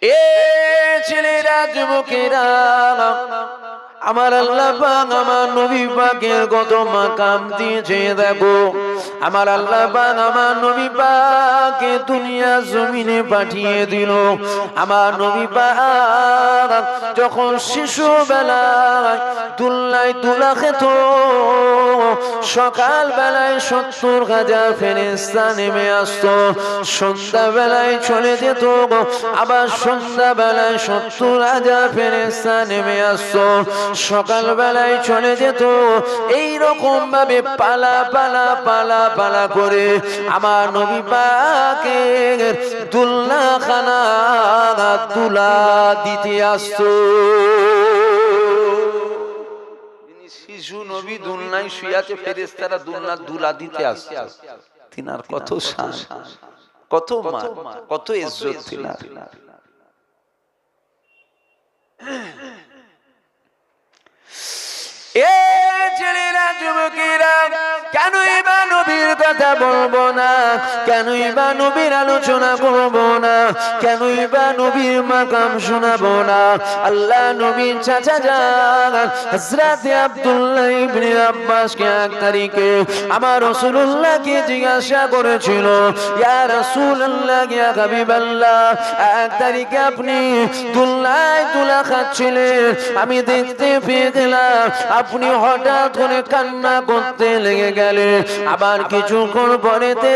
এ ছেলেরা যুবকেরা, আমার আল্লাহ পাক আমার নবী পাকের কত মাকাম দিয়েছে দেখো। আমার আল্লাহ পাক আমার নবী পাককে দুনিয়া জমিনে পাঠিয়ে দিল। আমার নবী পাক যখন শিশু বেলায় দুল্লাই দুলা খেত, সকাল বেলায় 70,000 ফেরেশতা নেমে আসতো, সন্ধ্যা বেলায় চলে যেত, আবার সন্ধ্যা বেলায় 70,000 ফেরেশতা নেমে আসতো, সকাল বেলায় চলে যেত। এই রকম ভাবে পালা পালা পালা পালা করে আমার নবী পাকের দুলনাখানা দুলা দিতে আসতো। শিশু নবী দুলনায় শুয়াতে ফেরেশতারা দুলনা দুলা দিতে আসতো। তিনার কত শান, কত মান, কত ইজ্জত তিনার। এ ছেলেরা যুবকেরা, কেনই বা নবীর কথা বলবো না, কেনই বা নবীর আলোচনা করবো না, কেনই বা নবীর মাকাম শোনাবো না? আল্লাহ নবীর চাচা যান হযরত আব্দুল্লাহ ইবনে আব্বাসকে এক তারিখে আমার রাসূলুল্লাহকে জিজ্ঞাসা করেছিল, ইয়া রাসূলুল্লাহ, ইয়া হাবিবাল্লাহ, এক তারিখে আপনি দুল্লায় দুলা খাচ্ছিলেন, আমি দেখতে পেয়ে গেলাম আপনি হঠাৎ করে কান্না করতে লেগে গেলেন, আবার কিছুক্ষণ পরেতে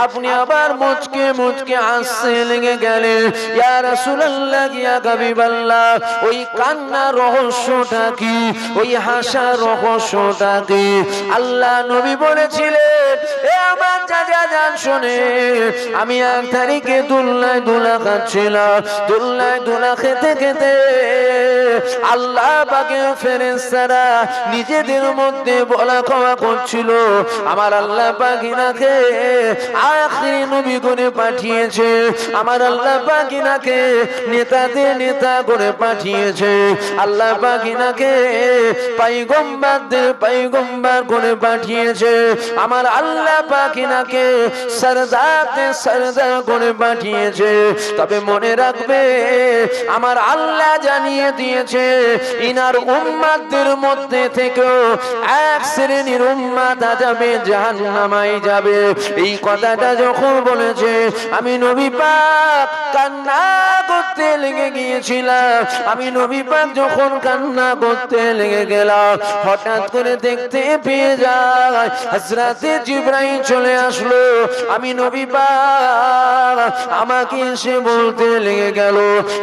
আপনি আবার মুচকে মুচকে হাসতে লেগে গেলেন। ইয়া রাসূলুল্লাহ, ইয়া হাবিবাল্লাহ, ওই কান্নার রহস্যটা কি, ওই হাসার রহস্যটা কি? আল্লাহ নবী বলেছিলেন, এ আমার চাচা যান শোনে, আমি এক তারিখে দুল্লায় দুলা খাচ্ছিলাম, দুল্লায় দুলা খেতে খেতে আল্লাহ পাকের ফেরেশতারা নিজেদের মধ্যে বলা কওয়া করছিল, আমার আল্লাহ পাক ইনাকে আখিরি নবী করে পাঠিয়েছে, আমার আল্লাহ পাক ইনাকে নেতাদের নেতা করে পাঠিয়েছে, আল্লাহ পাক ইনাকে পয়গম্বরদের পয়গম্বর করে পাঠিয়েছে, আমার আল্লাহ পাক ইনাকে সরদারদের সরদার করে পাঠিয়েছে। তবে মনে রাখবে, আমার আল্লাহ জানিয়ে দিয়েছে ইনার উম্মতদের মধ্যে থেকেও এক শ্রেণীর উম্মত যাবে জাহান্নামে যাবে। এই কথাটা যখন বলেছে, আমি নবী পাক কান্না করতে লেগে গিয়েছিলাম। আমি নবী পাক যখন কান্না করতে লেগে গেলাম, হঠাৎ করে দেখতে পেয়ে যায় হযরতে জিবরাইল চলে আসলো। আমি নবী পাক আমাকে এসে বলতে লেগে গেল,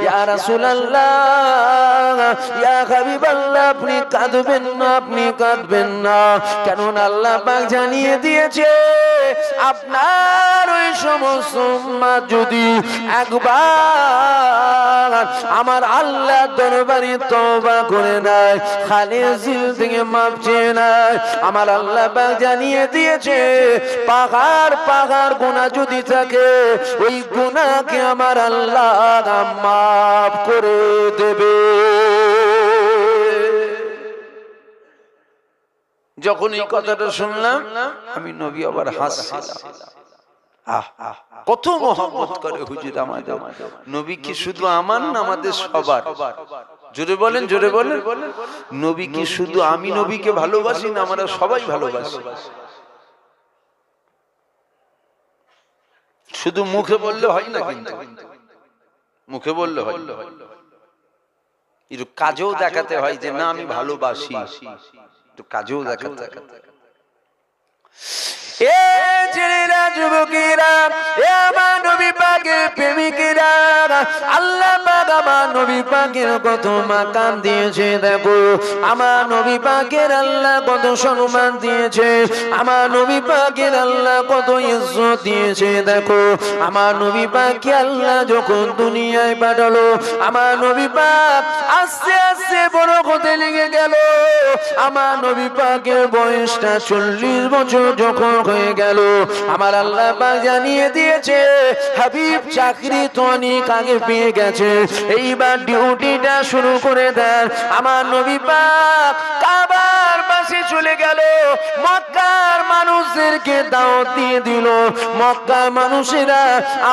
ইয়া রাসূলুল্লাহ, ইয়া হাবিবাল্লাহ, আপনি কাঁদবেন না, আপনি কাঁদবেন না, কেননা আল্লাহ পাক জানিয়ে দিয়েছে আপনার ওই সমস্ত উম্মত যদি একবার আমার আল্লাহ দরবারে তওবা করে নেয়, খালিস দিল থেকে মাফ চেয়ে নেয়, আমার আল্লাহ পাক জানিয়ে দিয়েছে পাহাড় পাহাড় গুনাহ যদি থাকে, ওই গুনাহকে আমার আল্লাহ মাফ করে দেবে। যখন এই কথাটা শুনলাম, আমি নবী আবার হাসছিলাম। কত মহব্বত করে হুজুর আমাদের নবী, কি শুধু আমার না আমাদের সবার? জোরে বলেন, জোরে বলেন। নবী কি শুধু আমি নবীকে ভালোবাসি না আমরা সবাই ভালোবাসি? শুধু মুখে বললে হয় না, কিন্তু মুখে বললে হয়, একটু কাজেও দেখাতে হয় যে না আমি ভালোবাসি, একটু কাজেও দেখাতে হয়। এ ছেলেরা যুবকেরা, এ আমার নবী পাকের প্রেমিকেরা, আল্লাহ পাক আমার নবী পাকের কত মাকাম দিয়েছে দেখো। আমার নবী পাকের আল্লাহ কত সম্মান দিয়েছে, আমার নবী পাকের আল্লাহ কত ইজ্জত দিয়েছে দেখো। আমার নবী পাককে আল্লাহ যখন দুনিয়ায় পাঠালো, আমার নবী পাক আস্তে আস্তে বড় হতে লেগে গেল। আমার নবী পাকের বয়সটা 40 বছর যখন হয়ে গেল, আমার আল্লাহ পাক জানিয়ে দিয়েছে হাবিব চাকরি তো অনেক আগে পেয়ে গেছে, এইবার ডিউটিটা শুরু করে দেন। আমার নবী পাক কাবার পাশে চলে গেল, মক্কার মানুষদেরকে দাওয়াত দিয়ে দিল। মক্কার মানুষেরা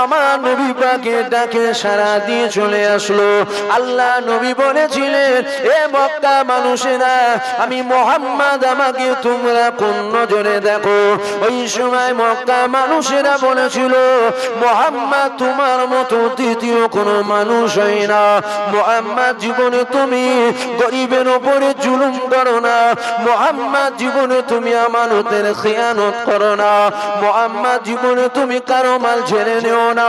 আমার নবী পাকের ডাকে সাড়া দিয়ে চলে আসলো। আল্লাহ নবী বলেছিলেন, এ মক্কা মানুষেরা, আমি মুহাম্মদ, আমাকে তোমরা কোন নজরে দেখো। ওই সময় মক্কা মানুষেরা বলেছিল, মুহাম্মদ তোমার মতো দ্বিতীয় কোনো মানুষ হয় না। মুহাম্মদ জীবনে তুমি গরিবের উপরে জুলুম করো না। মুহাম্মদ জীবনে তুমি আমানতের খেয়ানত করো না। মুহাম্মদ জীবনে তুমি কারো মাল ছেড়ে নিও না।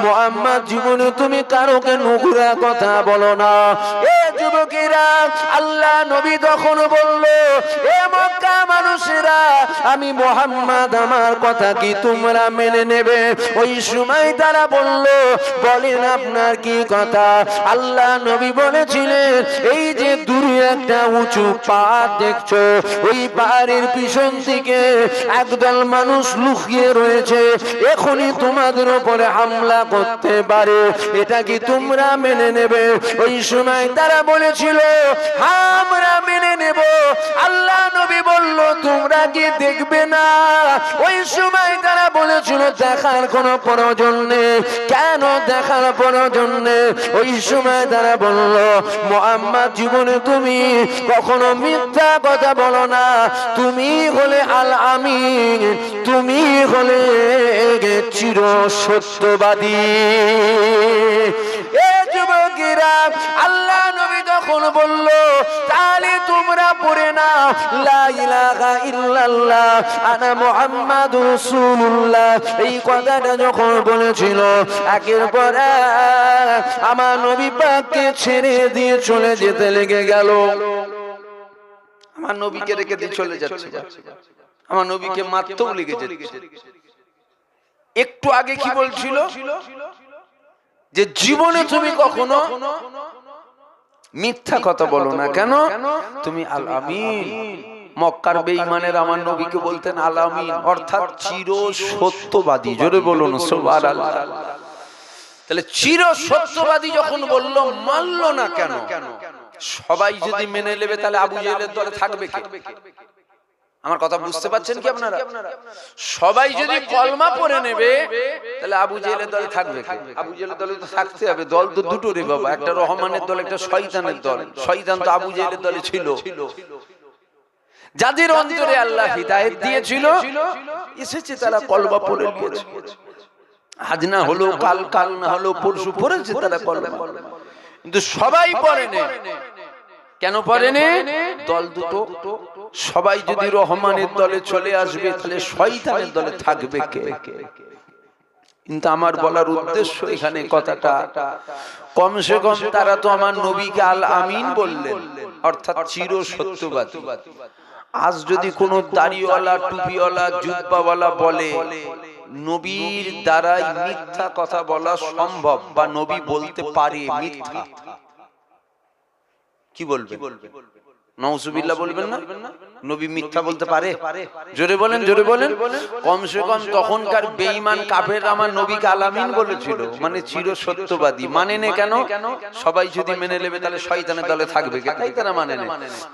মুহাম্মদ জীবনে তুমি কারোকে নোংরা কথা বলো না। এ যুবকেরা, আল্লাহ নবী তখন বলল, এ মক্কা মানুষেরা, আমি মুহাম্মদ, আমার কথা কি তোমরা মেনে নেবে? ওই সময় তারা বলল, বলেন আপনার কি কথা? আল্লাহ নবী বলেছিলেন, এই যে দূরে একটা উঁচু পাহাড় দেখছো, ওই পাহাড়ের পিছন থেকে একদল মানুষ লুকিয়ে রয়েছে, এখনই তোমাদের উপরে হামলা করতে পারে, এটা কি তোমরা মেনে নেবে? ওই সময় তারা বলেছিল, হ্যাঁ আমরা মেনে নেব। আল্লাহ নবী বলল, তোমরা কি দেখবে না? ওই সময় তারা বলেছিল, দেখার কোনো প্রয়োজন নেই। কেন দেখার প্রয়োজন নেই? ওই সময় তারা বলল, মুহাম্মদ জীবনে তুমি কখনো মিথ্যা কথা বলো না। তুমি হলে আল আমিন, তুমি হলে চির সত্যবাদী। এ যুবকেরা, আল্লাহ নবী তখন বলল, তাহলে তোমরা পড়ে না লা ইলাহা ইল্লাল্লাহ আনা মুহাম্মাদুর রাসূলুল্লাহ। এই কথাটা যখন বলেছিল, একের পর এক আমার নবী পাককে ছেড়ে দিয়ে চলে যেতে লেগে গেল। আমার নবীকে রেখে দিয়ে চলে যাচ্ছে, আমার নবীকে মারতেও লেগে যাচ্ছে। একটু আগে কি বলছিল? যে জীবনে তুমি কখনো মিথ্যা কথা বলো না। কেন? তুমি আল আমিন। মক্কার বেঈমানের আমার নবীকে বলতেন আল আমিন, অর্থাৎ চির সত্যবাদী। জোরে বলুন সুবহানাল্লাহ। তাহলে চির সত্যবাদী যখন বলল, মানলো না কেন? সবাই যদি মেনে নেবে, তাহলে আবু জেহেলের দলে থাকবে কে? আমার কথা বুঝতে পারছেন কি আপনারা? সবাই যদি কলমা পড়ে নেবে, তাহলে আবু জেহেলের দলে থাকবে কে? আবু জেহেলের দলে তো থাকতে হবে। দল তো দুটো রে বাবা, একটা রহমানের দল, একটা শয়তানের দল। শয়তান তো আবু জেহেলের দলে ছিল। যাদের অন্তরে আল্লাহ হিদায়াত দিয়েছিল, এসেছে তারা কলমা পড়ে নিয়েছে। আজ না হলো কাল, কাল না হলো পরশু পড়েছে তারা কলমা। কিন্তু সবাই পড়েনি। কেন পড়েনি? দল দুটো। সবাই যদি রহমানের দলে চলে আসবে, তাহলে শয়তানের দলে থাকবে কে? কিন্তু আমার বলার উদ্দেশ্য এখানে কথাটা, কমসে কম তারা তো আমার নবীকে আল আমিন বললেন, অর্থাৎ চির সত্যবাদী। আজ যদি কোনো দাড়িওয়ালা, টুপিওয়ালা, জুব্বাওয়ালা বলে নবীর দ্বারাই মিথ্যা কথা বলা সম্ভব, বা নবী বলতে পারে মিথ্যা, কি বলবে? নাউজুবিল্লাহ বলবেন না? নবী মিথ্যা বলতে পারে? জোরে বলেন, জোরে বলেন। কমসে কম তখনকার বেঈমান কাফের আমার নবীকে আল আমিন বলেছিল, মানে চির সত্যবাদী। মানে নে কেন? সবাই যদি মেনে নেবে, তাহলে শয়তানের দলে থাকবে কে? তাই তারা মানে নে।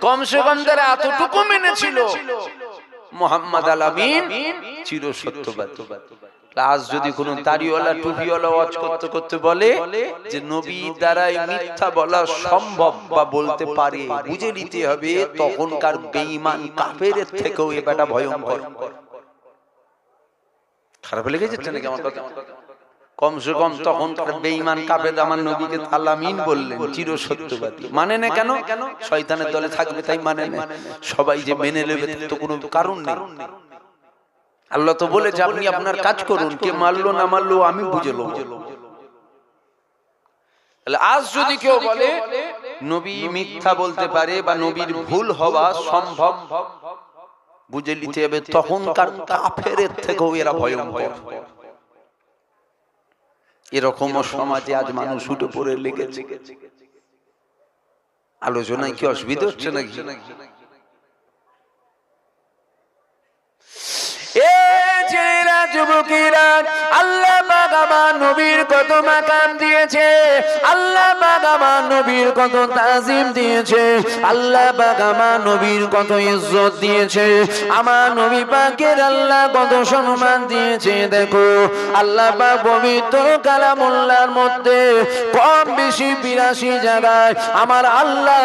কমসে কম তারা এতটুকু মেনেছিল, মুহাম্মদ আল আমিন চির সত্যবাদী। আজ যদি কোন দাড়িওয়ালা, টুপিওয়ালা ওয়াজ করতে করতে বলে যে নবী দ্বারাই মিথ্যা বলা সম্ভব বা বলতে পারে, বুঝে নিতে হবে তখনকার বেঈমান কাফেরের থেকেও এ বেটা ভয়ঙ্কর। খারাপ লেগে যাচ্ছে নাকি আমার কথা? কমসে কম তখনকার বেঈমান কাফের আমার নবীকে আল আমিন বললেন, চির সত্যবাদী। মানে না কেন? শয়তানের দলে থাকবে তাই মানে না। সবাই যে মেনে নেবে তো কোনো কারণ নেই। আল্লাহ তো বলেছে, আপনি আপনার কাজ করুন, কে মারলো না মারলো আমি বুঝে নেব। আজ যদি কেউ বলে নবী মিথ্যা বলতে পারে বা নবীর ভুল হওয়া সম্ভব, বুঝে নিতে হবে তখনকার কাফেরের থেকেও এরা ভয়ঙ্কর। এরকম সমাজে আজ মানুষ উঠে পড়ে লেগেছে। আলোচনায় কি অসুবিধা হচ্ছে নাকি? যুবকেরা, আল্লাহ পাক আমার নবীর কত মাকাম দিয়েছে। আল্লাহ পাক আমার নবীর কত তাজিম দিয়েছে, আল্লাহ পাক আমার নবীর কত ইজ্জত দিয়েছে, আমার নবী পাকের আল্লাহ কত সম্মান দিয়েছে। দেখো আল্লাহ পাক পবিত্র কালামুল্লাহর মধ্যে কম বেশি 82 জায়গায় আমার আল্লাহ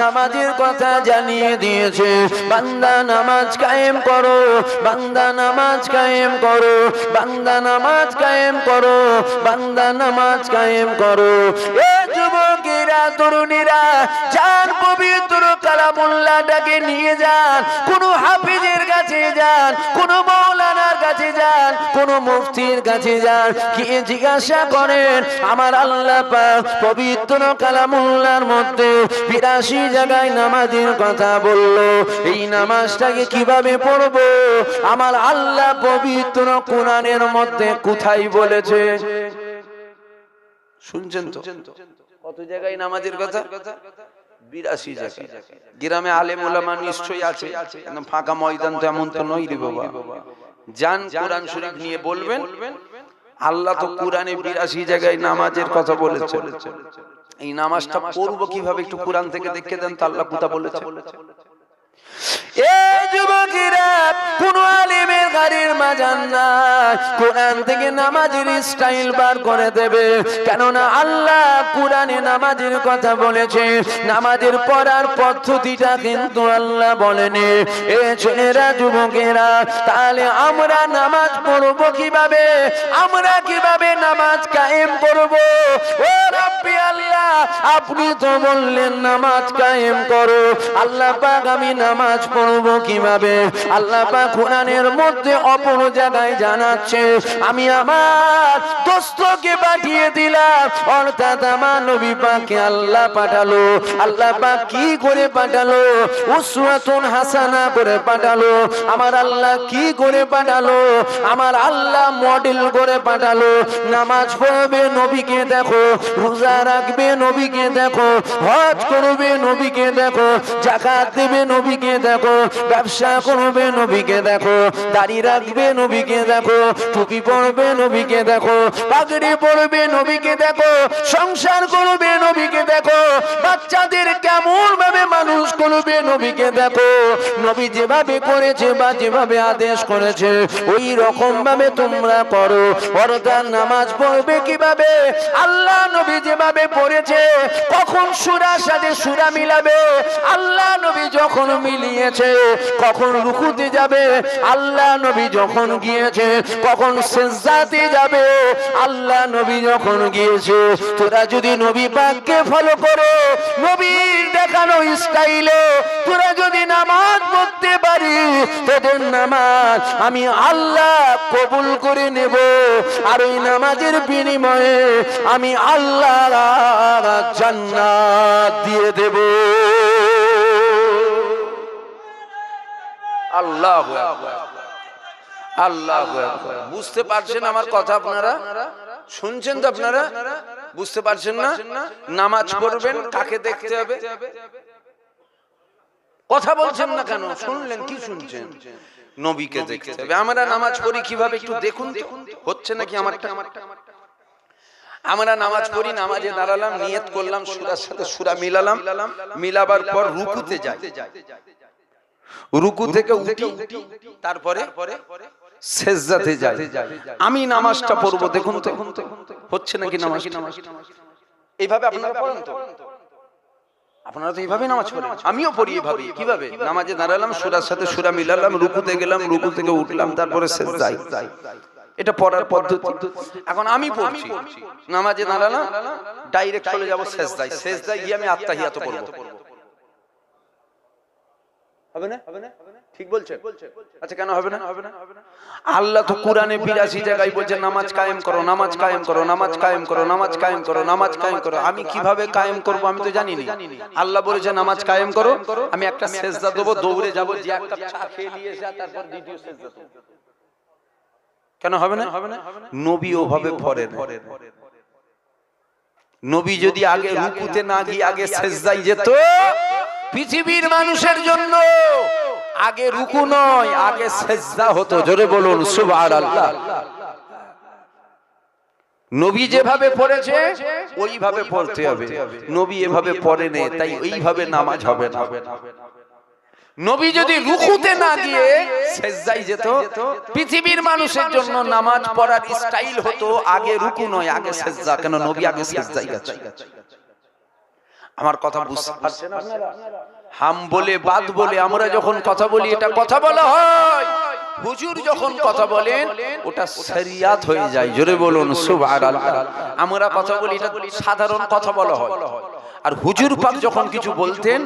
নামাজের কথা জানিয়ে দিয়েছে। বান্দা নামাজ কায়েম করো, বান্দা নামাজ কায়েম করো, বান্দা নামাজ কায়েম করো, বান্দা নামাজ কায়েম করো। এ যুবকেরা তরুণীরা যান পবিত্র কালামুল্লাহটাকে নিয়ে যান, কোন হাফিজের কাছে যান, কোন মাওলানার কাছে যান, কোন মুফতির কাছে যান, গিয়ে জিজ্ঞাসা করেন আমার আল্লাহ পাক পবিত্র কালামুল্লাহর মধ্যে 82 জায়গায় নামাজের কথা বললো, এই নামাজটাকে কিভাবে পড়বো আমার আল্লাহ পবিত্র কোরআনের মধ্যে কোথায় বলেছে? শুনছেন তো কত জায়গায় নামাজের কথা? 82 জায়গায়। গ্রামে আলেম ওলামা নিশ্চয়ই আছে, ফাঁকা ময়দান তো এমন তো নয় রে বাবা। যান কোরআন শরীফ নিয়ে বলবেন আল্লাহ তো কোরআনে 82 জায়গায় নামাজের কথা বলেছে। এই নামাজটা পড়বো কিভাবে একটু কোরআন থেকে দেখে দেন তো আল্লাহ কোথা বলেছে। এই যুবকেরা কোন আলেমের গাড়ির মাজান না, কোরআন থেকে নামাজের স্টাইল বার করে দেবে, কেননা আল্লাহ কোরআনে নামাজের কথা বলেছে, নামাজের পড়ার পদ্ধতিটা কিন্তু আল্লাহ বলেনি। এ ছেলেরা যুবকেরা তাহলে আমরা নামাজ পড়বো কিভাবে, আমরা কিভাবে নামাজ কায়েম করবো? ও রাব্বি আল্লাহ আপনি তো বললেন নামাজ কায়েম করো, আল্লাহ পাক আমি নামাজ পড়বো কিভাবে? আল্লাহ পাক কোরআনের মধ্যে অপর জায়গায় জানাচ্ছে, আমি আমার দোস্তকে পাঠিয়ে দিলাম, অর্থাৎ আমার নবী পাককে আল্লাহ পাঠালো। আল্লাহ পাক কি করে পাঠালো? উসওয়াতুন হাসানা করে পাঠালো। আমার আল্লাহ কি করে পাঠালো? আমার আল্লাহ মডেল করে পাঠালো। নামাজ পড়বে নবীকে দেখো, রোজা রাখবে নবীকে দেখো, হজ করবে নবীকে দেখো, যাকাত দেবে নবীকে দেখো, ব্যবসা করবে নবীকে দেখো, দাড়ি রাখবে নবীকে দেখো, টুপি পরবে নবীকে দেখো, পাগড়ি পরবে নবীকে দেখো, সংসার করবে নবীকে দেখো, বাচ্চাদের কেমন ভাবে মানুষ করবে নবীকে দেখো। নবী যেভাবে করেছে বা যেভাবে আদেশ করেছে ওই রকম ভাবে তোমরা করো। অর্থাৎ নামাজ পড়বে কিভাবে? আল্লাহ নবী যেভাবে পড়েছে, কখন সূরার সাথে সূরা মিলাবে আল্লাহ নবী যখন মিলিয়েছে, কখন রুকুতে যাবে আল্লাহ নবী যখন গিয়েছে, কখন সিজদাতে যাবে আল্লাহ নবী যখন গিয়েছে। তোরা যদি নবী পাককে ফলো করো, নবীর দেখানো স্টাইলে তোরা যদি নামাজ পড়তে পারি, তোদের নামাজ আমি আল্লাহ কবুল করে নেব, আর ওই নামাজের বিনিময়ে আমি আল্লাহ জান্নাত দিয়ে দেব। আল্লাহু আকবার, আল্লাহু আকবার। বুঝতে পারছেন আমার কথা? আপনারা শুনছেন তো? আপনারা বুঝতে পারছেন না? নামাজ পড়বেন কাকে দেখতে হবে? কথা বলছেন না কেন? শুনলেন কি শুনছেন? নবীকে দেখতে হবে। আমরা নামাজ পড়ি কিভাবে একটু দেখুন তো, হচ্ছে নাকি আমারটা? আমরা নামাজ পড়ি, নামাজে দাঁড়ালাম, নিয়ত করলাম, সূরার সাথে সূরা মিলালাম, মিলাবার পর রুকুতে যাই, রুকু থেকে উঠি, তারপরে সিজদাতে যাই। আমি নামাজটা পড়বো, দেখুন তো হচ্ছে নাকি নামাজ? এইভাবে আপনারা পড়েন তো? আপনারা তো এইভাবে নামাজ পড়েন, আমিও পড়ি এইভাবে। কিভাবে? নামাজে দাঁড়ালাম, সূরার সাথে সূরা মিলালাম, রুকুতে গেলাম, রুকু থেকে উঠলাম, তারপরে সিজদায়। এটা পড়ার পদ্ধতি। এখন আমি পড়ছি, নামাজে দাঁড়ালাম, ডাইরেক্ট চলে যাব সিজদায়, সিজদায় গিয়ে আমি আত্তাহিয়াত পড়ব। হবে না? ঠিক বলছেন? আচ্ছা কেন হবে না? আল্লাহ তো কোরআনে 82 জায়গায় বলছে নামাজ কায়েম করো, নামাজ কায়েম করো, নামাজ কায়েম করো, নামাজ কায়েম করো, নামাজ কায়েম করো। আমি কিভাবে কায়েম করব আমি তো জানি না। আল্লাহ বলেছে নামাজ কায়েম করো, আমি একটা সিজদা দেব, দৌড়ে যাব, যে একটা চা খেয়ে নিয়ে এসে তারপর দ্বিতীয় সিজদা দেব। কেন হবে না? নবী ওভাবে পড়েন। নবী যদি আগে রুকুতে না গিয়ে আগে সিজদায় যেত, পৃথিবীর মানুষের জন্য আগে রুকু নয় আগে সিজদা হতো। জোরে বলুন সুবহানাল্লাহ। নবী যেভাবে পড়েছে ওইভাবে পড়তে হবে। নবী এভাবে পড়েনি, তাই ওইভাবে নামাজ হবে না। নবী যদি রুকুতে না গিয়ে সেজদায় যেত, পৃথিবীর মানুষের জন্য নামাজ পড়ার স্টাইল হতো আগে রুকু নয় আগে সেজদা। কেন? নবী আগে সেজদায় গেছে। আমার কথা বুঝতে পারছেন আপনারা? হাম বলে বাদ বলে আমরা যখন কথা বলি এটা কথা বলা হয়, হুজুর যখন কথা বলেন ওটা শরিয়াত হয়ে যায়। জোরে বলুন সুবহানাল্লাহ। আমরা কথা বলি এটা সাধারণ কথা বলা হয়, আর হুজুর পাক যখন কিছু বলতেন,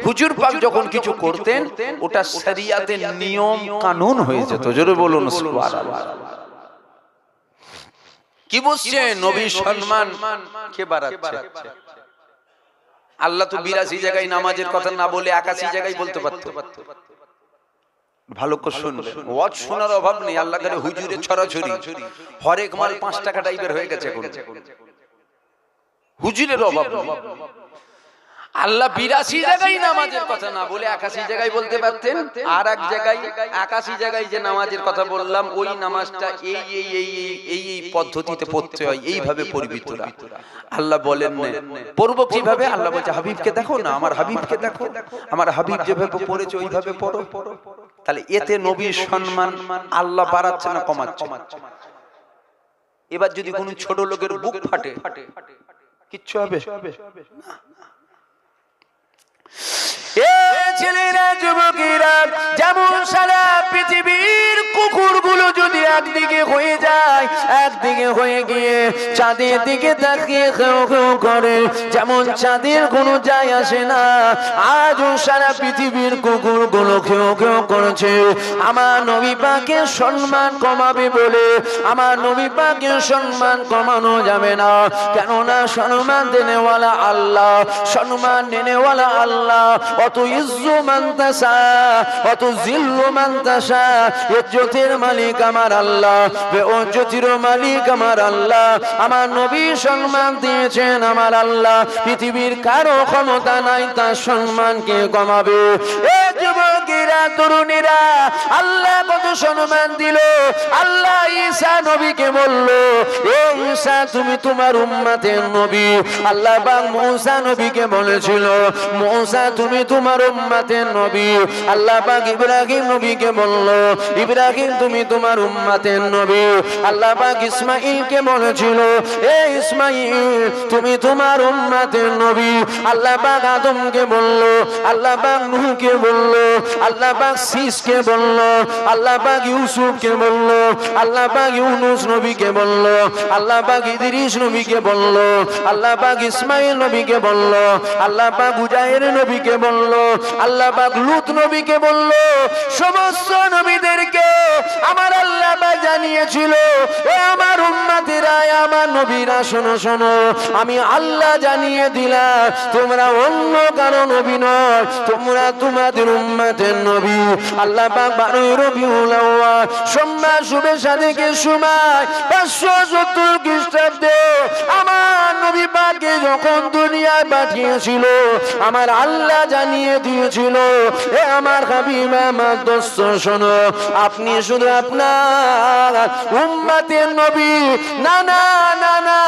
হুজুর পাক যখন কিছু করতেন ওটা শরিয়াতের নিয়ম কানুন হয়ে যেত। জোরে বলুন সুবহানাল্লাহ। কি বুঝছেন? নবীর সম্মান কে বাড়াচ্ছে? আল্লাহ তো 82 জায়গায় নামাজের কথা না বলে 81 জায়গায় বলতে পারত। ভালো করে শুনবেন, ওয়াজ শোনার অভাব নেই। আল্লাহ করে হুজুরের ছড়াছড়ি, হরেক মাল 5 টাকা টাইপের হয়ে গেছে। হুজুরের অভাব নেই। আল্লাহ 82 জায়গায় নামাজের কথা না বলে 81 জায়গায় বলতে পারতেন। আর এক জায়গায় 81 জায়গায় যে নামাজের কথা বললাম ওই নামাজটা এই পদ্ধতিতে পড়তে হয়, এইভাবে পড়বি তোরা। আল্লাহ বলেন না পড়বো কিভাবে? আল্লাহ বলছে হাবিবকে দেখো না, আমার হাবিবকে দেখো, আমার হাবিব যেভাবে পড়েছে ওইভাবে পড়ো। তাহলে এতে নবীর সম্মান আল্লাহ বাড়াচ্ছে না কমাচ্ছে? এবার যদি কোনো ছোট লোকের বুক ফাটে কিচ্ছু হবে না। ছেলেরা যুবকেরা, যেমন সারা পৃথিবীর কুকুরগুলো যদি একদিকে হয়ে যায়, একদিকে হয়ে গিয়ে চাঁদের দিকে তাকিয়ে খেউ খেউ করে, যেমন চাঁদের কোনো যায় আসে না, আজও সারা পৃথিবীর কুকুরগুলো খেউ খেউ করেছে। আমার নবী পাকের সম্মান কমাবে বলে আমার নবী পাকের সম্মান কমানো যাবে না। কেননা সম্মান দেনেওয়ালা আল্লাহ, সম্মান দেনেওয়ালা আল্লাহ। অত ইজ্জু মান তাশা, অত জিল্লু মান তাশা। ইজ্জতের মালিক আমার আল্লাহ, বেইজ্জতির মালিক আমার আল্লাহ। আমার নবী সম্মান দিয়েছেন আমার আল্লাহ, পৃথিবীর কারো ক্ষমতা নাই তার সম্মানকে কমাবে। এ যুবকেরা, তরুণীরা, আল্লাহ কত সম্মান দিল। আল্লাহ ঈসা নবীকে বলল, এ ঈসা তুমি তোমার উম্মতের নবী। আল্লাহ পাক মুসা নবীকে বলেছিল, মুসা তুমি তোমার উম্মতের নবী। আল্লাহ পাক ইব্রাহিম নবীকে বলল, ইব্রাহিম তুমি তোমার উম্মতের নবী। আল্লাহ পাক ইসমাঈলকে বলেছিল, এ ইসমাঈল তুমি তোমার উম্মতের নবী। আল্লাহ পাক আদমকে বলল, আল্লাহ পাক নূহকে বলল, আল্লাহ পাক শীসকে বলল, আল্লাহ পাক ইউসুফকে বলল, আল্লাহ পাক ইউনুস নবীকে বলল, আল্লাহ পাক ইদ্রিস নবীকে বলল, আল্লাহ পাক ইসমাঈল নবীকে বলল, আল্লাহ পাক উজায়ের নবীকে বলল, আল্লাহ পাক লূত নবীকে বলল। সমস্ত নবীদেরকে আমার আল্লাহ পাক জানিয়েছিল, এ আমার উম্মতেরা, আমার নবীরা শোনো শোনো, আমি আল্লাহ জানিয়ে দিলাম তোমরা অন্য কারো নবী নয়, তোমরা তোমাদের উম্মতের নবী। আল্লাহ পাক 12 রবিউল আউয়াল সোমবার শুভে সাদেকের সময় 570 খ্রিস্টাব্দে আমার নবী পাককে যখন দুনিয়ায় পাঠিয়েছিল, আমার আল্লাহ জানিয়ে দিয়েছিল, এ আমার হাবিব আমার দোস্ত শোনো, আপনি শুধু আপনার উম্মতের নবী না, না না না,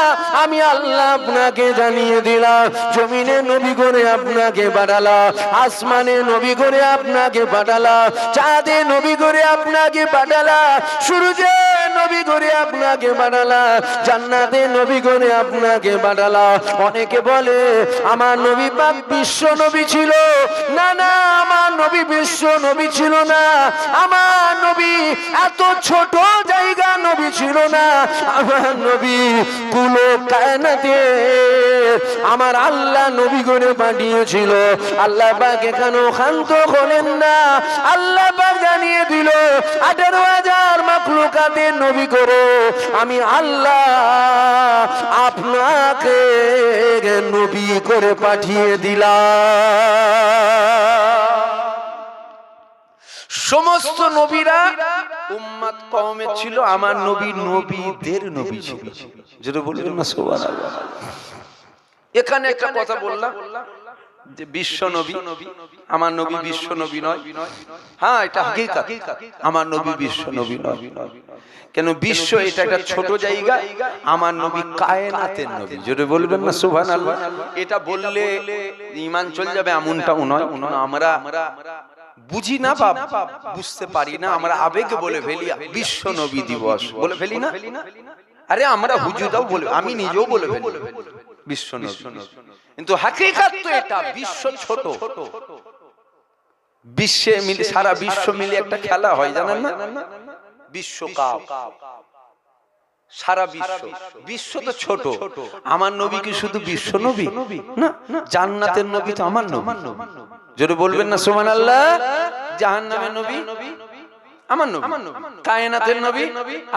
আমি আল্লাহ আপনাকে জানিয়ে দিলাম, জমিনে নবী করে আপনাকে পাঠালাম, আসমানে নবী করে আপনাকে পাঠালাম, চাঁদে নবী করে আপনাকে পাঠালাম, সূর্যে নবী করে আপনাকে পাঠালাম, জান্নাতে নবী করে আপনাকে পাঠালাম। অনেকে বলে আমার নবী পাক বিশ্ব নবী ছিল। না না, আমার নবী বিশ্ব নবী ছিল না। আমার নবী এত ছোট জায়গা নবী ছিল না। আমার নবী কুল কায়নাতে আমার আল্লাহ নবী করে পাঠিয়েছিল। আল্লাহ পাক এখানেও ক্ষান্ত হলেন না। আল্লাহ পাক জানিয়ে দিল 18,000 মাখলুকাতের নবী করে আমি আল্লাহ আপনাকে নবী করে পাঠিয়ে দিলাম। সমস্ত নবীরা উম্মত কওমে ছিল, আমার নবী নবীদের নবী ছিল। যেটা বললেন না সুবহানাল্লাহ। এখানে একটা কথা বললাম, যে বিশ্ব নবী, আমার নবী বিশ্ব নবী নয়। হ্যাঁ, এটা হাকিকত, আমার নবী বিশ্ব নবী নয়। কেন বিশ্ব এটা একটা ছোট জায়গা, আমার নবী কায়নাতের নবী। জোরে বলবেন না সুবহানাল্লাহ। এটা বললে ঈমান চলে যাবে এমনটাও নয়। আমরা বুঝি না বা বুঝতে পারি না, আমরা আবেগে বলে ফেলি বিশ্ব নবী দিবস, বলে ফেলি না। আরে আমরা হুজুরাও বলে, আমি নিজেও বলে ফেলি বিশ্ব নবী, কিন্তু হাকিকত তো এটা বিশ্ব ছোট। বিশ্বে মিলে, সারা বিশ্ব মিলে একটা খেলা হয় জানেন না, বিশ্বকাপ। সারা বিশ্ব, বিশ্ব তো ছোট, আমার নবী কি শুধু বিশ্ব নবী না, জান্নাতের নবী তো আমার নবী। জোরে বলবেন না সুবহানাল্লাহ। জাহান্নামের নবী আমার নবী, কায়নাতের নবী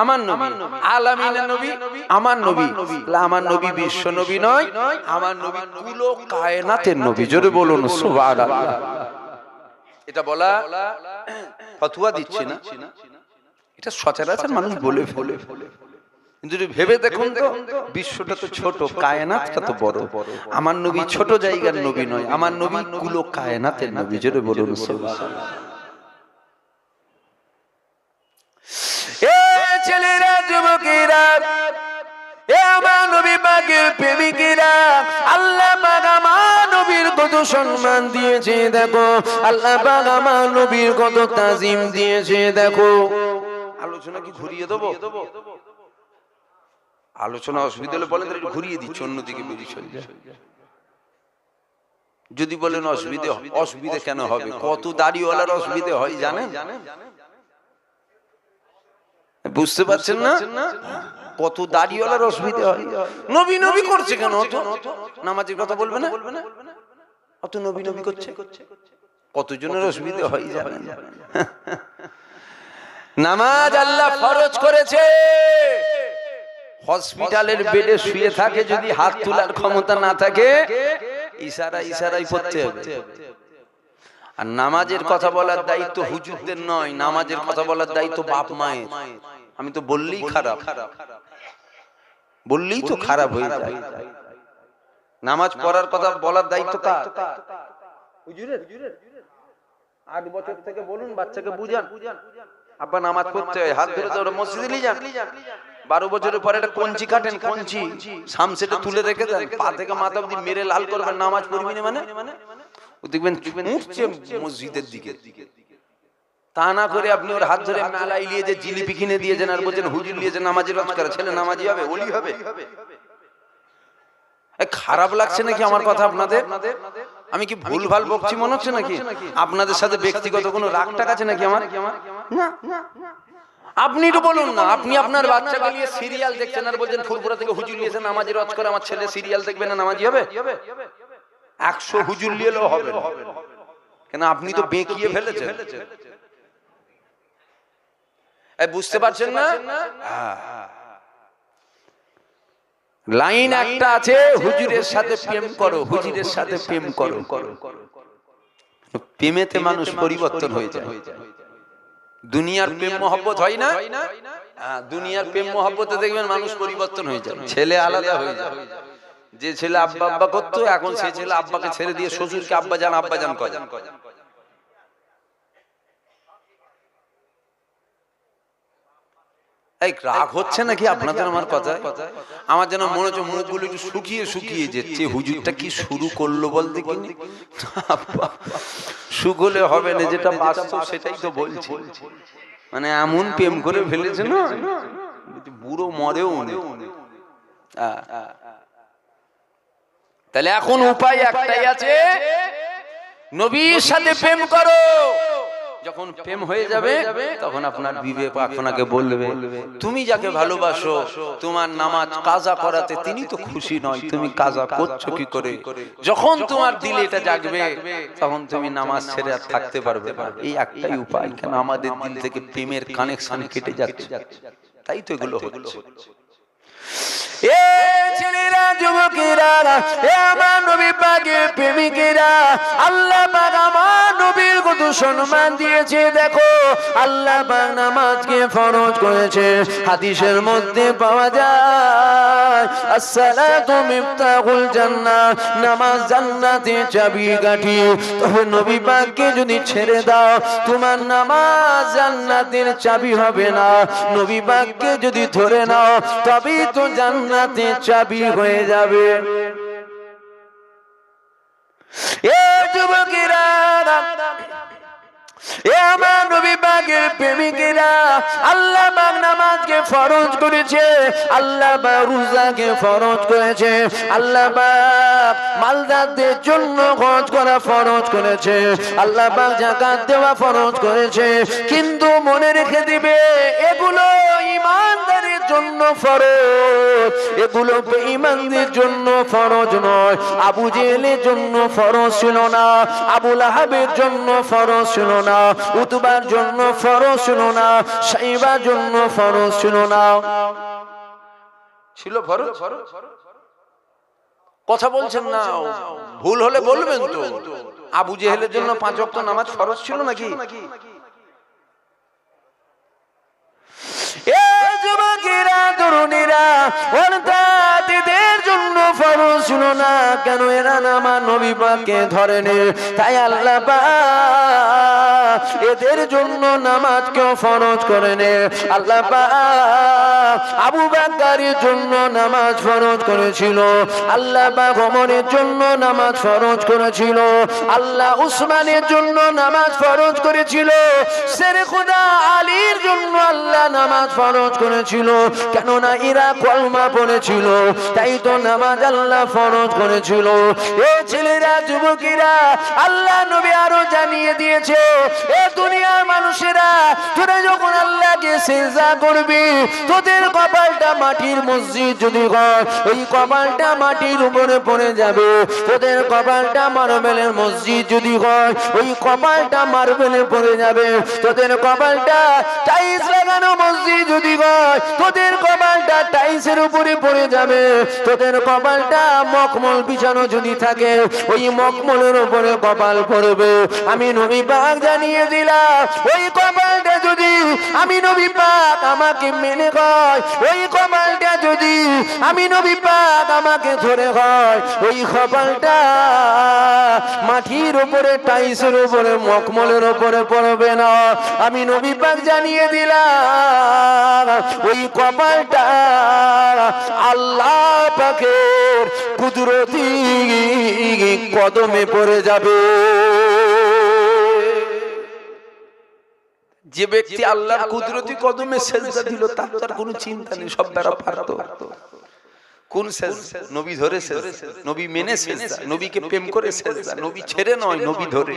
আমার নবী, আলামিনের নবী আমার নবী। আমার নবী বিশ্ব নবী নয়, আমার নবী কুল কায়নাতের নবী। জোরে বলুন সুবহানাল্লাহ। এটা বলা ফতোয়া দিচ্ছি না, এটা সচরাচর মানুষ বলে ফেলে। কিন্তু ভেবে দেখুন তো, বিশ্বটা তো ছোট, কায়নাতটা তো বড়। আমার নবী ছোট জায়গার নবী নয়, আমার নবী কুল কায়নাতের নবী। জোরে বলুন সুবহানাল্লাহ। এ ছেলেরা, যুবকেরা, এ আমার নবী পাকের প্রেমিকেরা, আল্লাহ পাক আমার নবীর কত সম্মান দিয়েছে দেখো, আল্লাহ পাক আমার নবীর কত তাজিম দিয়েছে দেখো। আলোচনা কি ঘুরিয়ে দেবো? আলোচনা অসুবিধা হলে বলেন, ঘুরিয়ে দিচ্ছি, অন্যদিকে বেরিয়ে চলে যায়। যদি বলেন অসুবিধে, অসুবিধে কেন হবে? কত দাড়িওয়ালার অসুবিধে হয় জানেন? বুঝতে পারছেন না? কত দাড়িওয়ালার অসুবিধা হয়। নবী নবী করছে কেন? অত নামাজের কথা বলবে না, অত নবী নবী করছে, কতজনের অসুবিধা হয় জানেন? নামাজ আল্লাহ ফরজ করেছে। হসপিটালের বেডে শুয়ে থাকে, যদি হাত তোলার ক্ষমতা না থাকে, ইশারায় পড়তে হবে। আর নামাজের কথা বলার দায়িত্ব হুজুরদের নয়, নামাজের কথা বলার দায়িত্ব বাপ মায়ের। আমি তো বললেই খারাপ, বললেই তো খারাপ হয়ে যায়। নামাজ পড়ার কথা বলার দায়িত্ব কার? হুজুরের। 8 বছর থেকে বলুন, বাচ্চাকে বুঝান আব্বা নামাজ পড়তে হয়, হাত ধরে ধরে মসজিদে নিয়ে যান। 12 বছরের পরে একটা কঞ্চি কাটেন, কঞ্চি সামসেটে তুলে রেখে দেন, পা থেকে মাথা অবধি মেরে লাল করবেন, নামাজ পড়বি না মানে। দেখবেন উঠছে মসজিদের দিকে। তা না করে আপনি ওর হাত ধরে মেলায় নিয়ে যে জিলিপি কিনে দিয়েছেন আর বলছেন হুজুর নিয়েছে নামাজি রোজ করে, ছেলে নামাজি হবে, ওলি হবে। খারাপ লাগছে নাকি আমার কথা আপনাদের? আমি কি ভুল ভাল বকছি মনে হচ্ছে নাকি? আপনাদের সাথে ব্যক্তিগত কোনো রাগ টাক আছে নাকি আমার? না। আপনি তো বলুন না, আপনি আপনার বাচ্চাকে নিয়ে সিরিয়াল দেখছেন আর বলছেন ফুরফুরা থেকে হুজুর নিয়েছে নামাজি রোজ করে, আমার ছেলে সিরিয়াল দেখবে না, নামাজি হবে? 100 হুজুর নিয়েও হবে না, কেন আপনি তো বেঁকিয়ে ফেলেছেন। বুঝতে পারছেন না? লাইন একটা আছে, হুজুরের সাথে প্রেম করো, হুজুরের সাথে প্রেম করো। প্রেমেতে মানুষ পরিবর্তন হয়ে যায়। দুনিয়ার প্রেম মহব্বত হয় না? দুনিয়ার প্রেম মহব্বতে দেখবেন মানুষ পরিবর্তন হয়ে যায়, ছেলে আলাদা হয়ে যায়। যে ছেলে আব্বা আব্বা করতো, এখন সে ছেলে আব্বাকে ছেড়ে দিয়ে শ্বশুরকে আব্বা জান কয়। রাগ হচ্ছে নাকি আপনাদের আমার কথায়? আমার যেন মনে হচ্ছে মুখগুলো একটু শুকিয়ে শুকিয়ে যাচ্ছে। হুজুরটা কি শুরু করলো বল দেখিনি? শুকলে হবে না, যেটা বাস্তব সেটাই তো বলছি। মানে এমন প্রেম করে ফেলেছে না, বুড়ো মরেও নেই। তাহলে এখন উপায় একটাই আছে, নবীর সাথে প্রেম করো। যখন প্রেম হয়ে যাবে তখন আপনার বিবেক আপনাকে বলবে, তুমি যাকে ভালোবাসো তোমার নামাজ কাজা করাতে তিনি তো খুশি নয়, তুমি কাজা করছো কি করে? যখন তোমার দিলে এটা জাগবে তখন তুমি নামাজ ছেড়ে আর থাকতে পারবে না। এই একটাই উপায়। কেন আমাদের দিল থেকে প্রেমের কানেকশন কেটে যাচ্ছে, তাই তো এগুলো হচ্ছে। এ ছেলেরা, যুবকেরা, এ আমার নবী পাকের প্রেমিকেরা, আল্লাহ পাক আমার নবীর কত সম্মান দিয়েছে দেখো। আল্লাহ পাক নামাজকে ফরজ করেছে। হাদিসের মধ্যে পাওয়া যায়, আসসালাতু মিফতাহুল জান্নাহ, নামাজ জান্নাতের চাবিকাঠি। তবে নবী পাককে যদি ছেড়ে দাও তোমার নামাজ জান্নাতের চাবি হবে না। নবী পাককে যদি ধরে নাও তবেই তো জান্নাতের চাবি হয়ে যাবে। এ যুবকেরা, এ আমার নবী পাকের প্রেমিকেরা, আল্লাহ পাক নামাজকে ফরজ করেছে, আল্লাহ পাক রোজাকে ফরজ করেছে, আল্লাহ পাক মালদারদের জন্য খরচ করা ফরজ করেছে, আল্লাহ পাক যাকাত দেওয়া ফরজ করেছে। কিন্তু মনে রেখে দিবে এগুলো ঈমানদারের জন্য ফরজ, এগুলো বেঈমানদের জন্য ফরজ নয়। আবু জেহেলের জন্য ফরজ ছিল না, আবু লাহাবের জন্য ফরজ ছিল না, উতবার জন্য ফরজ ছিল না, সাইবার জন্য ফরজ ছিল না। ছিল ফরজ? কথা বলছেন না, ভুল হলে বলবেন তো। আবু জেহেলের জন্য 5 ওয়াক্ত নামাজ ফরজ ছিল নাকি? এ যুবকেরা, তরুণীরা, অর্থাৎ জন্য ফরজ ছিল না। কেন? এরা আমার নবী পাককে ধরেনি, তাই আল্লাহ পাক এদের জন্য নামাজকেও ফরজ করেনি। আল্লাহ পাক আবু বকরের জন্য নামাজ ফরজ করেছিল, আল্লাহ পাক ওমরের জন্য নামাজ ফরজ করেছিল, আল্লাহ উসমানের জন্য নামাজ ফরজ করেছিল, শের খুদা আলীর জন্য আল্লাহ নামাজ ফরজ করেছিল। কেননা এরা কলমা পড়েছিল, তাই তো নামাজ আল্লাহ ফরজ করেছিল। এ ছেলেরা, যুবকেরা, আল্লাহ নবী আরো জানিয়ে দিয়েছে, এ দুনিয়ার মানুষেরা, তোরা যখন আল্লাহকে সিজদা করবি, তোদের কপালটা মাটির মসজিদ যদি হয়, ওই কপালটা মাটির উপরে পড়ে যাবে। তোদের কপালটা মার্বেলের মসজিদ যদি হয়, ওই কপালটা মার্বেলে পড়ে যাবে। তোদের কপালটা টাইলস লাগানো মসজিদ যদি হয়, তোদের কপালটা টাইলসের উপরে পড়ে যাবে। তোদের কপালটা মখমল বিছানো যদি থাকে, ওই মখমলের উপরে কপাল পড়বে। আমি নবী পাক জানিয়ে দিলাম, ওই কপালটা যদি আমি নবী পাক আমাকে মেনে হয়, ওই কপালটা যদি আমি নবী পাক আমাকে ধরে হয়, ওই কপালটা মাটির উপরে, টাইলসের উপরে, মখমলের উপরে পড়বে না। আমি নবী পাক জানিয়ে দিলাম, ওই কপালটা আল্লাহ পাকের কুদরতি কদমে পড়ে যাবে। যে ব্যক্তি আল্লাহর কুদরতি কদমে সেজদা দিল, তার কোনো চিন্তা নেই, সব দ্বারা পারত। কোন সেজদা? নবী ধরে সেজদা, নবী মেনে সেজদা, নবীকে প্রেম করে সেজদা, নবী ছেড়ে নয়, নবী ধরে।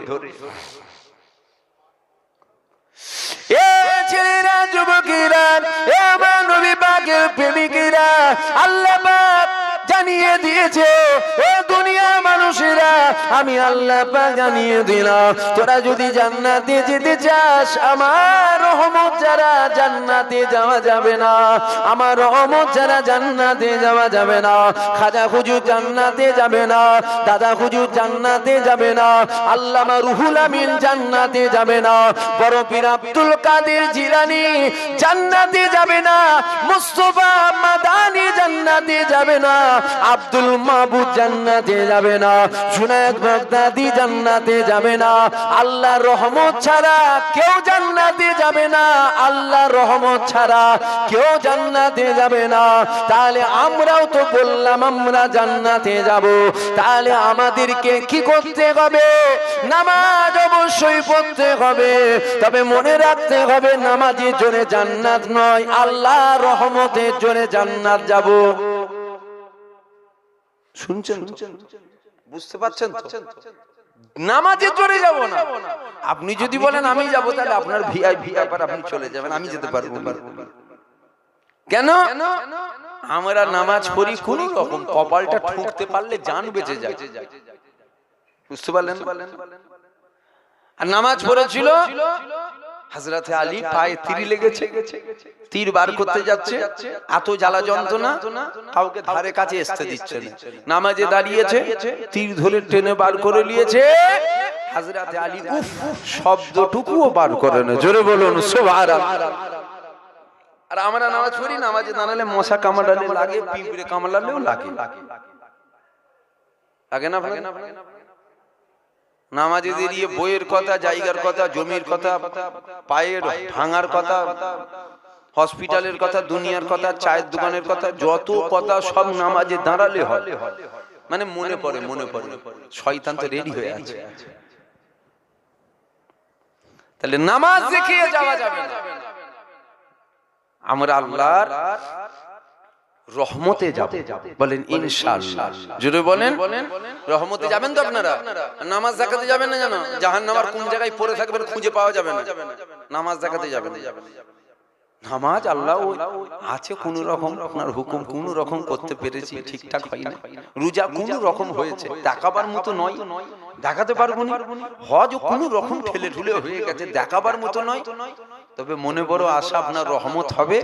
এ ছেলেরা, যুবকেরা, এ আমার নবী পাকের প্রেমিকেরা, আল্লাহ পাক জানিয়ে দিয়েছে, এ দুনিয়ার মানুষেরা, আমি আল্লাহ পাক জানিয়ে দিলাম, তোরা যদি জান্নাতে যেতে চাস, আমার রহমত ছাড়া জান্নাতে যাওয়া যাবে না, আমার রহমত ছাড়া জান্নাতে যাওয়া যাবে না। খাজা হুজুর জান্নাতে যাবে না, দাদা হুজুর জান্নাতে যাবে না, আল্লামা রুহুল আমিন জান্নাতে যাবে না, বড় পীর আব্দুল কাদের জিলানী জান্নাতে যাবে না, মুস্তাফা মাদানী জান্নাতে যাবে না, আব্দুল মাহবুব জান্নাতে যাবে না, জুনায়েদ বাগদাদি জান্নাতে যাবে না। আল্লাহর রহমত ছাড়া কেউ জান্নাতে যাবে না, আল্লাহর রহমত ছাড়া কেউ জান্নাতে যাবে না। তাহলে আমরাও তো বললাম আমরা জান্নাতে যাব, তাহলে আমাদেরকে কি করতে হবে? নামাজ অবশ্যই পড়তে হবে, তবে মনে রাখতে হবে নামাজের জন্য জান্নাত নয়, আল্লাহর রহমতের জন্য জান্নাত যাব। শুনছেন? বুঝতে পারছেন? নামাজে চলে যাব না। আপনি যদি বলেন আমি যাব, তাহলে আপনার ভিআইপি ব্যাপার, আপনি চলে যাবেন, আমি যেতে পারবো না। কেন? আমরা নামাজ পড়ি কোন রকম, কপালটা ঠুকতে পারলে জান বেঁচে যায়। বুঝতে পারলেন? আর নামাজ পড়েছিল হযরতে আলী, পায়ে তীর লেগেছে, তীর বার করতে যাচ্ছে, এত জ্বালা যন্ত্রণা, কাউকে ধারে কাছে আসতে দিচ্ছে না। নামাজে দাঁড়িয়েছে, তীর ধরে টেনে বার করে নিয়েছে। হযরতে আলী উফ শব্দটুকুও বার করে না। জোরে বলুন সুবহানাল্লাহ। আর আমরা নামাজ পড়ি, নামাজে দাঁড়ালে মশা কামড়ালে লাগে, পিঁপড়ে কামড়ালেও লাগে, লাগে না? নামাজে দাঁড়িয়ে বইয়ের কথা, জায়গার কথা, জমির কথা, পায়ের ভাঙার কথা, হসপিটালের কথা, দুনিয়ার কথা, চায়ের দোকানের কথা, যত কথা সব নামাজে দাঁড়ালে হয়। মানে মনে পড়ে, শয়তান তো রেডি হয়ে আছে। তাহলে নামাজ দেখিয়ে যাওয়া যাবে না। আমরা আল্লাহর রহমতে যাব, বলেন ইনশাআল্লাহ। জোরে বলেন রহমতে যাবেন তো আপনারা। নামাজ যাকাতে যাবেন না, জানো জাহান্নামের কোন জায়গায় পড়ে থাকবেন খুঁজে পাওয়া যাবে না। নামাজ যাকাতে যাবেন। নামাজ আল্লাহ আছে কোন রকম, আপনার হুকুম কোন রকম করতে পেরেছি, ঠিকঠাক হয় না। রোজা কোন রকম হয়েছে, দেখাবার মতো নয়, দেখাতে পারবো না। হজ কোন রকম ঠেলে ঠুলে হয়ে গেছে, দেখাবার মতো নয়। তবে মনে বড় আশা আপনার রহমত হবে।